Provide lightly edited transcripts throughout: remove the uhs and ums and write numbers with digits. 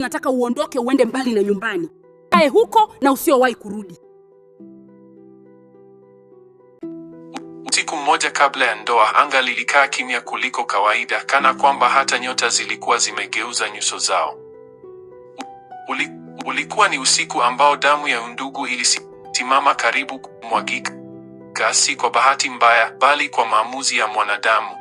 Nataka uondoke uende mbali na nyumbani. Kae huko na usiowahi kurudi. Usiku mmoja kabla ya ndoa, anga lilikaa kimya kuliko kawaida, kana kwamba hata nyota zilikuwa zimegeuza nyuso zao. Ulikuwa ni usiku ambao damu ya undugu ilisimama karibu kumwagika, si kwa bahati mbaya, bali kwa maamuzi ya mwanadamu.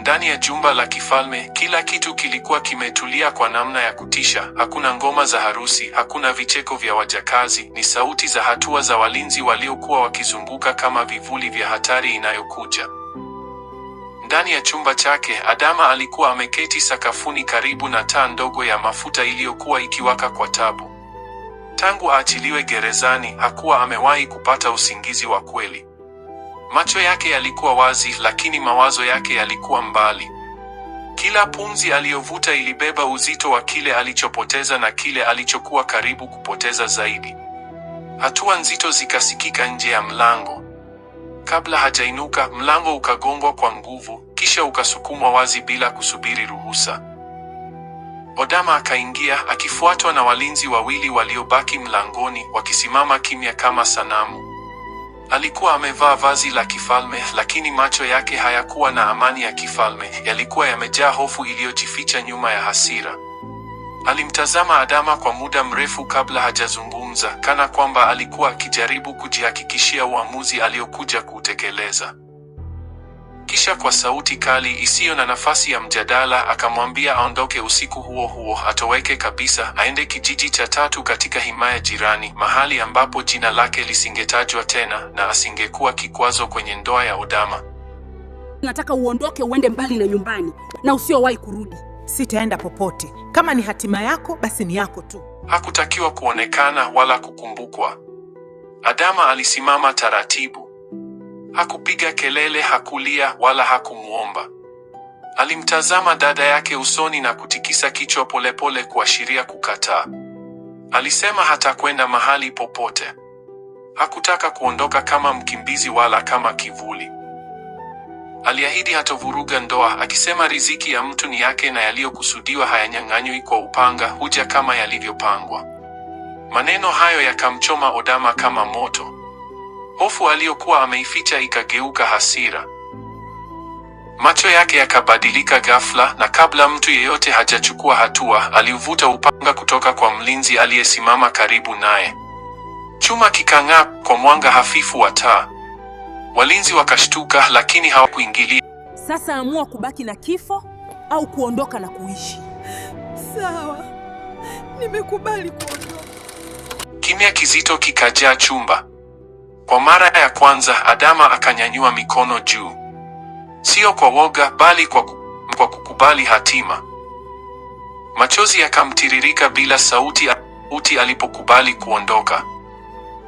Ndani ya jumba la kifalme, kila kitu kilikuwa kimetulia kwa namna ya kutisha. Hakuna ngoma za harusi, hakuna vicheko vya wajakazi, ni sauti za hatua za walinzi waliokuwa wakizunguka kama vivuli vya hatari inayokuja. Ndani ya chumba chake, Adama alikuwa ameketi sakafuni karibu na taa ndogo ya mafuta iliyokuwa ikiwaka kwa tabu. Tangu aachiliwe gerezani, hakuwa amewahi kupata usingizi wa kweli. Macho yake yalikuwa wazi, lakini mawazo yake yalikuwa mbali. Kila pumzi aliyovuta ilibeba uzito wa kile alichopoteza na kile alichokuwa karibu kupoteza zaidi. Hatua nzito zikasikika nje ya mlango. Kabla hajainuka, mlango ukagongwa kwa nguvu, kisha ukasukumwa wazi bila kusubiri ruhusa. Adama akaingia, akifuatwa na walinzi wawili waliobaki mlangoni, wakisimama kimya kama sanamu. Alikuwa amevaa vazi la kifalme, lakini macho yake hayakuwa na amani ya kifalme, yalikuwa yamejaa hofu iliyojificha nyuma ya hasira. Alimtazama Adama kwa muda mrefu kabla hajazungumza, kana kwamba alikuwa akijaribu kujihakikishia uamuzi aliokuja kuutekeleza. Kisha kwa sauti kali isiyo na nafasi ya mjadala, akamwambia aondoke usiku huo huo, atoweke kabisa, aende kijiji cha tatu katika himaya jirani, mahali ambapo jina lake lisingetajwa tena na asingekuwa kikwazo kwenye ndoa ya Adama. Nataka uondoke uende mbali na nyumbani na usiowahi kurudi. Sitaenda popote. Kama ni hatima yako, basi ni yako tu. Hakutakiwa kuonekana wala kukumbukwa. Adama alisimama taratibu. Hakupiga kelele, hakulia wala hakumuomba. Alimtazama dada yake usoni na kutikisa kichwa polepole kuashiria kukataa. Alisema hatakwenda mahali popote. Hakutaka kuondoka kama mkimbizi wala kama kivuli. Aliahidi hatovuruga ndoa, akisema riziki ya mtu ni yake na yaliyokusudiwa hayanyang'anywi kwa upanga, huja kama yalivyopangwa. Maneno hayo yakamchoma Adama kama moto. Hofu aliyokuwa ameificha ikageuka hasira. Macho yake yakabadilika ghafla, na kabla mtu yeyote hajachukua hatua, aliuvuta upanga kutoka kwa mlinzi aliyesimama karibu naye. Chuma kikang'aa kwa mwanga hafifu wa taa. Walinzi wakashtuka, lakini hawakuingilia. Sasa amua kubaki na kifo au kuondoka na kuishi. Sawa, nimekubali kuondoka. Kimya kizito kikajaa chumba. Kwa mara ya kwanza, Adama akanyanyua mikono juu. Sio kwa woga, bali kwa kukubali hatima. Machozi yakamtiririka bila sauti alipokubali kuondoka.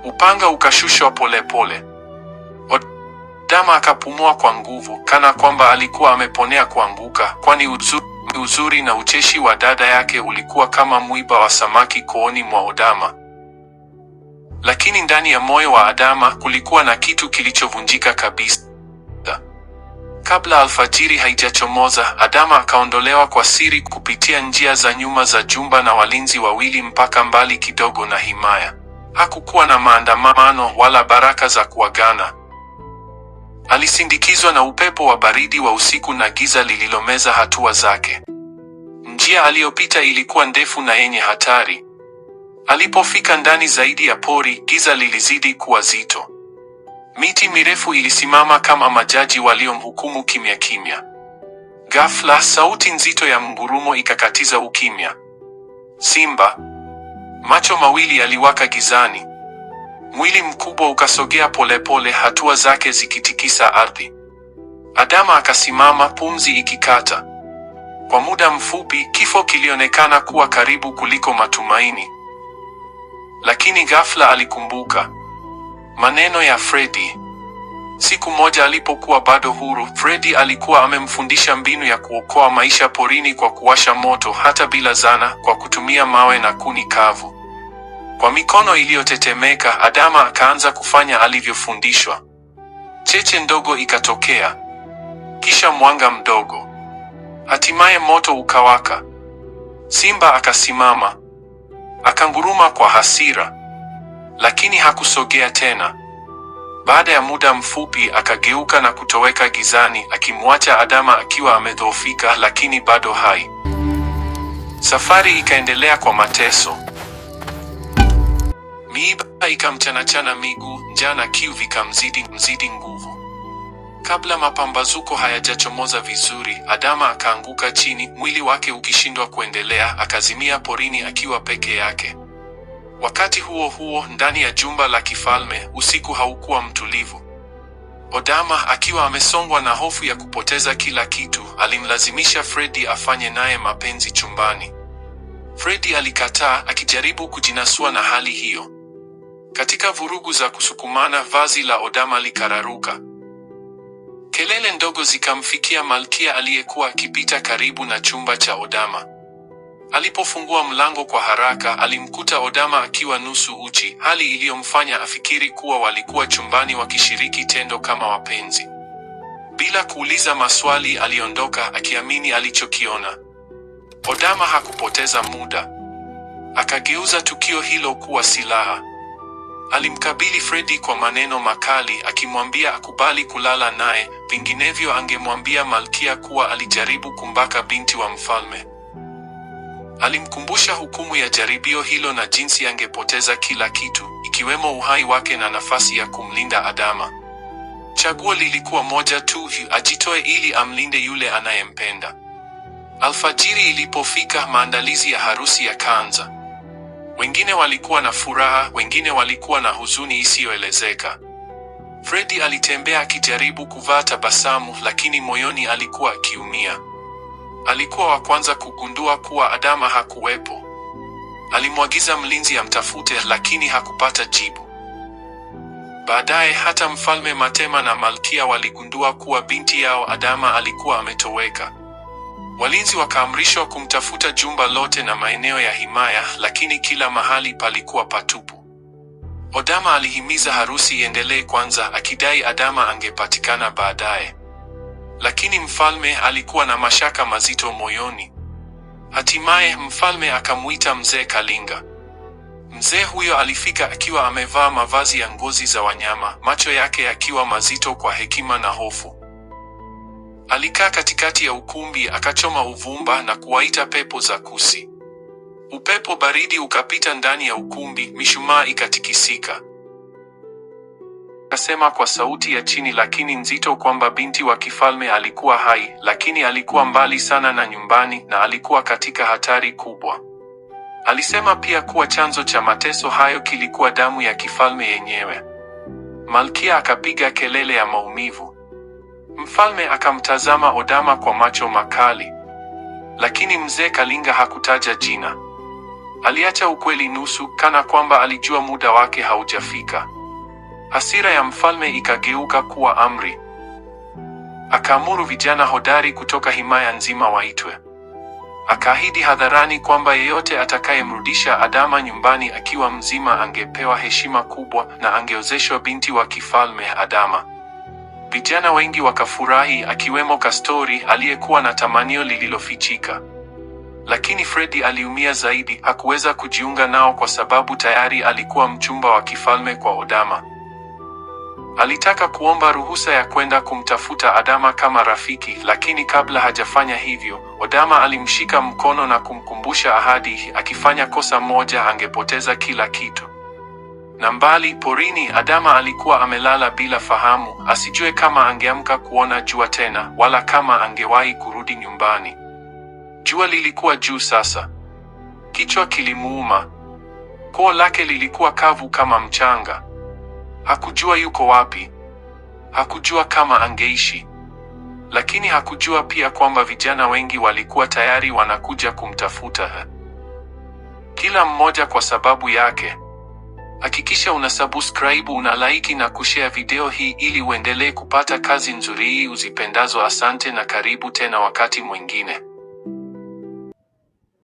Upanga ukashushwa polepole. Adama akapumua kwa nguvu, kana kwamba alikuwa ameponea kuanguka, kwani uzuri na ucheshi wa dada yake ulikuwa kama mwiba wa samaki kooni mwa Adama. Lakini ndani ya moyo wa Adama kulikuwa na kitu kilichovunjika kabisa. Kabla alfajiri haijachomoza, Adama akaondolewa kwa siri kupitia njia za nyuma za jumba na walinzi wawili mpaka mbali kidogo na himaya. Hakukuwa na maandamano wala baraka za kuagana. Alisindikizwa na upepo wa baridi wa usiku na giza lililomeza hatua zake. Njia aliyopita ilikuwa ndefu na yenye hatari. Alipofika ndani zaidi ya pori, giza lilizidi kuwa zito. Miti mirefu ilisimama kama majaji waliomhukumu kimya kimya. Ghafla, sauti nzito ya mngurumo ikakatiza ukimya. Simba. Macho mawili yaliwaka gizani. Mwili mkubwa ukasogea polepole, hatua zake zikitikisa ardhi. Adama akasimama, pumzi ikikata. Kwa muda mfupi, kifo kilionekana kuwa karibu kuliko matumaini. Lakini ghafla alikumbuka maneno ya Freddy. Siku moja alipokuwa bado huru, Freddy alikuwa amemfundisha mbinu ya kuokoa maisha porini kwa kuwasha moto hata bila zana, kwa kutumia mawe na kuni kavu. Kwa mikono iliyotetemeka, Adama akaanza kufanya alivyofundishwa. Cheche ndogo ikatokea, kisha mwanga mdogo. Hatimaye moto ukawaka. Simba akasimama. Akanguruma kwa hasira. Lakini hakusogea tena. Baada ya muda mfupi akageuka na kutoweka gizani, akimwacha Adama akiwa amedhoofika lakini bado hai. Safari ikaendelea kwa mateso. Miiba ikamchanachana miguu, njaa na kiu vikamzidi nguvu. Kabla mapambazuko hayajachomoza vizuri, Adama akaanguka chini, mwili wake ukishindwa kuendelea, akazimia porini akiwa peke yake. Wakati huo huo, ndani ya jumba la kifalme, usiku haukuwa mtulivu. Adama, akiwa amesongwa na hofu ya kupoteza kila kitu, alimlazimisha Fredi afanye naye mapenzi chumbani. Fredi alikataa, akijaribu kujinasua na hali hiyo. Katika vurugu za kusukumana, vazi la Adama likararuka. Kelele ndogo zikamfikia Malkia aliyekuwa akipita karibu na chumba cha Adama. Alipofungua mlango kwa haraka, alimkuta Adama akiwa nusu uchi, hali iliyomfanya afikiri kuwa walikuwa chumbani wakishiriki tendo kama wapenzi. Bila kuuliza maswali, aliondoka akiamini alichokiona. Adama hakupoteza muda. Akageuza tukio hilo kuwa silaha. Alimkabili Fredi kwa maneno makali, akimwambia akubali kulala naye, vinginevyo angemwambia Malkia kuwa alijaribu kumbaka binti wa mfalme. Alimkumbusha hukumu ya jaribio hilo na jinsi angepoteza kila kitu, ikiwemo uhai wake na nafasi ya kumlinda Adama. Chaguo lilikuwa moja tu, ajitoe ili amlinde yule anayempenda. Alfajiri ilipofika, maandalizi ya harusi yakaanza. Wengine walikuwa na furaha, wengine walikuwa na huzuni isiyoelezeka. Fredi alitembea akijaribu kuvaa tabasamu, lakini moyoni alikuwa akiumia. Alikuwa wa kwanza kugundua kuwa Adama hakuwepo. Alimwagiza mlinzi amtafute, lakini hakupata jibu. Baadaye hata Mfalme Matema na Malkia waligundua kuwa binti yao Adama alikuwa ametoweka. Walinzi wakaamrishwa kumtafuta jumba lote na maeneo ya himaya, lakini kila mahali palikuwa patupu. Adama alihimiza harusi iendelee kwanza, akidai Adama angepatikana baadaye. Lakini mfalme alikuwa na mashaka mazito moyoni. Hatimaye mfalme akamuita Mzee Kalinga. Mzee huyo alifika akiwa amevaa mavazi ya ngozi za wanyama, macho yake yakiwa mazito kwa hekima na hofu. Alikaa katikati ya ukumbi, akachoma uvumba na kuwaita pepo za kusi. Upepo baridi ukapita ndani ya ukumbi, mishumaa ikatikisika. Akasema kwa sauti ya chini lakini nzito kwamba binti wa kifalme alikuwa hai, lakini alikuwa mbali sana na nyumbani na alikuwa katika hatari kubwa. Alisema pia kuwa chanzo cha mateso hayo kilikuwa damu ya kifalme yenyewe. Malkia akapiga kelele ya maumivu. Mfalme akamtazama Adama kwa macho makali. Lakini Mzee Kalinga hakutaja jina. Aliacha ukweli nusu, kana kwamba alijua muda wake haujafika. Hasira ya mfalme ikageuka kuwa amri. Akaamuru vijana hodari kutoka himaya nzima waitwe. Akaahidi hadharani kwamba yeyote atakayemrudisha Adama nyumbani akiwa mzima angepewa heshima kubwa na angeozeshwa binti wa kifalme Adama. Vijana wengi wakafurahi, akiwemo Kastori aliyekuwa na tamanio lililofichika. Lakini Fredi aliumia zaidi, hakuweza kujiunga nao kwa sababu tayari alikuwa mchumba wa kifalme kwa Adama. Alitaka kuomba ruhusa ya kwenda kumtafuta Adama kama rafiki, lakini kabla hajafanya hivyo, Adama alimshika mkono na kumkumbusha ahadi, akifanya kosa moja angepoteza kila kitu. Na mbali porini, Adama alikuwa amelala bila fahamu, asijue kama angeamka kuona jua tena, wala kama angewahi kurudi nyumbani. Jua lilikuwa juu sasa. Kichwa kilimuuma. Koo lake lilikuwa kavu kama mchanga. Hakujua yuko wapi. Hakujua kama angeishi. Lakini hakujua pia kwamba vijana wengi walikuwa tayari wanakuja kumtafuta. Kila mmoja kwa sababu yake. Hakikisha unasubscribe, unalike na kushare video hii ili uendelee kupata kazi nzuri hii uzipendazo. Asante na karibu tena wakati mwingine.